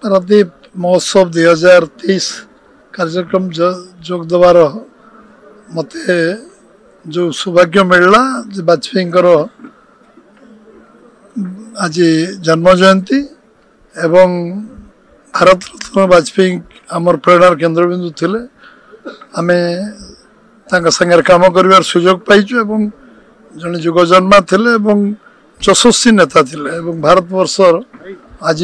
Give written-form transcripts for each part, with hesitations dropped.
पारादीप महोत्सव 2023 कार्यक्रम जोग देवार मत जो सौभाग्य मिलला वाजपेयी आज जन्म जयंती एवं भारत रत्न वाजपेयी आमर प्रेरणार केन्द्रबिंदु थिले आमे तांका संगे काम करिवार सुयोग पाइछु एवं जने युग जन्मा थिले एवं यशस्वी नेता थिले एवं भारतवर्षर आज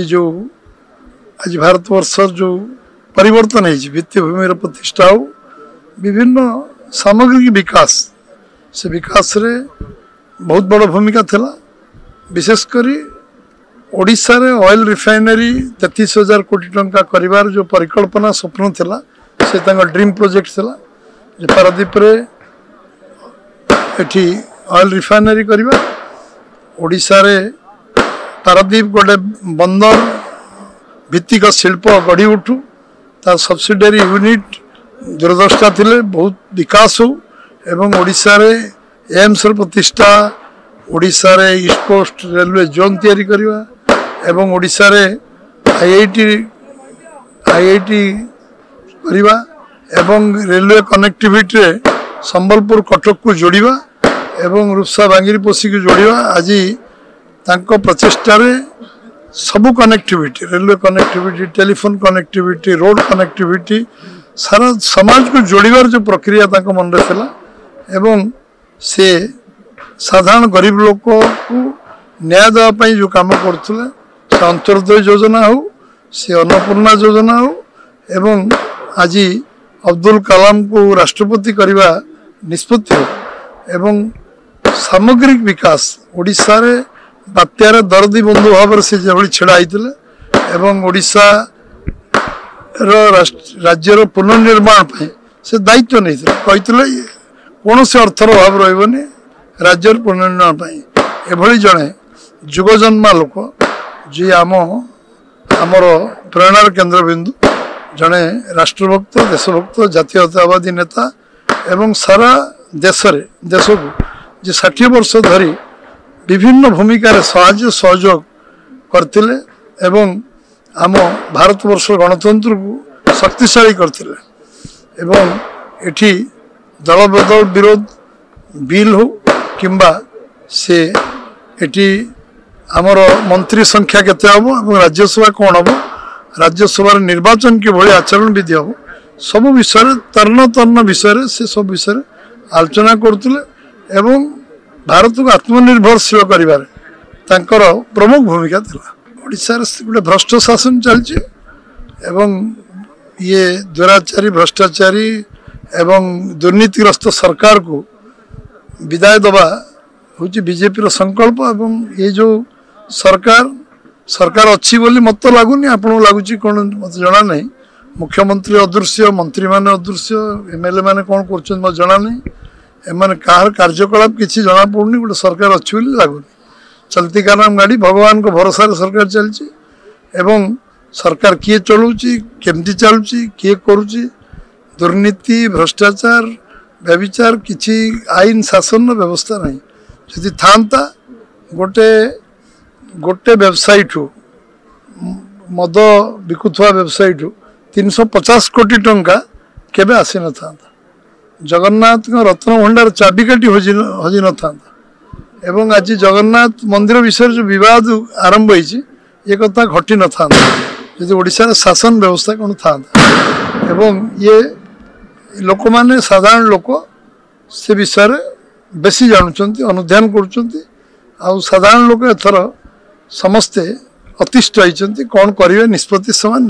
भारतवर्षर जो परिवर्तन है भित्तिभूमि प्रतिष्ठा हो विभिन्न सामग्रिक विकास से विकास रे बहुत बड़ भूमिका थिला। विशेषकर ओडिशा रे ऑयल रिफाइनरी 33,000 कोटी टंका करिवार जो परिकल्पना स्वप्न थिला से तांगा ड्रीम प्रोजेक्ट थिला जे पारादीप रे एठी ऑयल रिफाइनरी करिवा ओडिशा रे पारादीप गोटे बंदर भित्तिक शिल्प गढ़ी उठू तार सब्सिडरी यूनिट दूरदृष्टा थिले बहुत विकास हो एवं ओडिशा रे एम्स प्रतिष्ठा ओडिशा रे ईस्ट कोस्ट रेलवे जोन तैयारी करवा एवं ओडिशा रे आईआईटी करवा एवं रेलवे कनेक्टिविटी रे संबलपुर कटक को जोड़वा एवं रूपसा बांगिरीपोशी को जोड़वा आज तांको प्रचेष्टा रे सबू connectivity railway connectivity telephone connectivity road connectivity सारा समाज को जोड़िबार जो प्रक्रिया तांको मन रे थिला एवं से साधारण गरीब लोक को न्याय देवा पई जो काम करथुले से अंत्योदय योजना हो से अन्नपूर्णा योजना हो एवं आज अब्दुल कलाम को राष्ट्रपति करवा निष्पत्ति हो एवं सामग्रिक विकास ओडिशा रे बात्यार दरदी बंधु भाव से जो छिड़ा एवं ओडिशा राज्यर पुनर्निर्माण से दायित्व नहीं कही कौन से अर्थर अभाव रही राज्यर पुनर्निर्माण एभली जड़े जुगजन्मा लोक जी आमर प्रेरणार केन्द्रबिंदु जड़े राष्ट्रभक्त देशभक्त जातीयतावादी नेता एवं सारा देश को जी 60 वर्ष धरी विभिन्न भूमिका साहाय्य सहयोग करते एवं आम भारतवर्ष गणतंत्र को शक्तिशाली करते एवं एठी दल बदल विरोध बिल हो किंबा से एठी आमर मंत्री संख्या केते हबो एवं राज्यसभा कौन हम राज्यसभा निर्वाचन के भली आचरण विधि हम सब विषय तर्ण विषय से सब विषय आलोचना करते एवं भारत को आत्मनिर्भरशील कर प्रमुख भूमिका थिला। ओडिशा गोटे भ्रष्ट शासन चलती एवं ये दुराचारी भ्रष्टाचारी एवं दुर्नीतिग्रस्त सरकार को विदाय दबा हूँ बीजेपी संकल्प एवं ये जो सरकार अच्छी बोली मत तो लगुनि आपको लगुच कौन मत जना नहीं मुख्यमंत्री अदृश्य मंत्री माने अदृश्य एमएलए माने कौन कर मत जना नहीं एमाने कहार कार्यकलाप किसी जना पड़नी गोटे सरकार अच्छी लगुनि चलती का नाम गाड़ी भगवान को भरोसा सरकार चलती एवं सरकार किए चलुची केमती चलुची किए करुची दुर्नीति भ्रष्टाचार व्यभिचार किसी आईन शासन व्यवस्था नहीं जदि था गोटे गोटे वेबसाइट मद बिकुवा वेबसाइट 350 कोटी टंका केबे आसी न था जगन्नाथ रत्न भंडार चाबिकाठी हजि न था एवं आज जगन्नाथ मंदिर विषय जो विवाद आरंभ होती ये कथा घटी न था यदि ओडिशा शासन व्यवस्था कौन था एवं ये लोक माने साधारण लोक से विषय बेसी जानुंट अनुध्यान कर साधारण लोक एथर समस्ते अतिष्ठ होती कौन करेंगे निष्पत्ति समान।